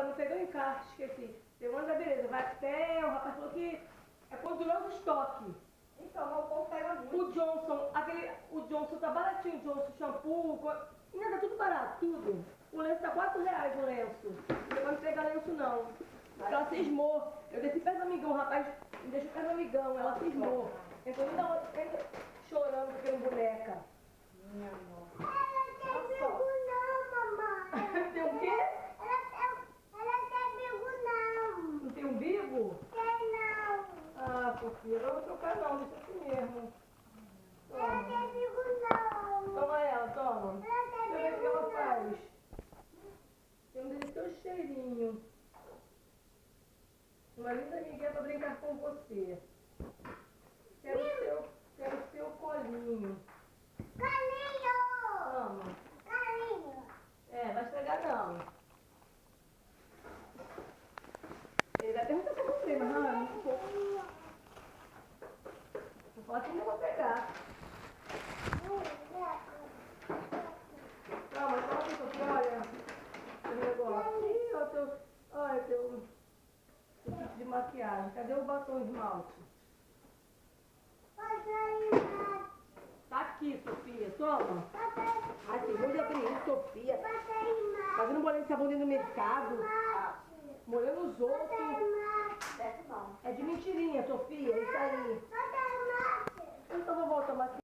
não pegou encarte, esqueci. Pegou da beleza, vai até, o rapaz falou que é poderoso estoque. Então, o povo pega muito. O Johnson tá baratinho, o Johnson, shampoo, ainda tá tudo barato, tudo. O lenço tá R$4 o lenço. Não vai me pegar lenço não. Porque ela cismou. Eu desci perto do amigão, o rapaz me deixou perto do amigão, ela cismou. Então ainda chorando porque era boneca. Minha amor. Ela tem bico não, mamãe. Tem o quê? Ela tem bico não. Não tem umbigo? Tem não. Ah, Sofia, eu não vou trocar não, deixa assim mesmo. Ela Toma. tem bico não. Toma ela, toma. Ela Deixa eu tem ver o que bico ela não. faz. Tem um delicioso cheirinho. Uma linda amiguinha pra brincar com você. Quero o seu colinho. Carinho. Toma. Carinho. É, vai estragar não. Ele vai perguntar pra você, mas não, é muito pouco. Vou falar que ainda vou pegar. Calma, toma aqui, Sofia, olha. Esse negócio. Ih, olha teu kit de maquiagem. Cadê o batom esmalte? Tá aqui, Sofia, toma. Assim, vou de abrir isso, Sofia. Fazendo bolinho de sabão dentro do mercado. Molhando os outros. Desce não. É de mentirinha, Sofia, isso aí. Então vou voltar a maquiagem.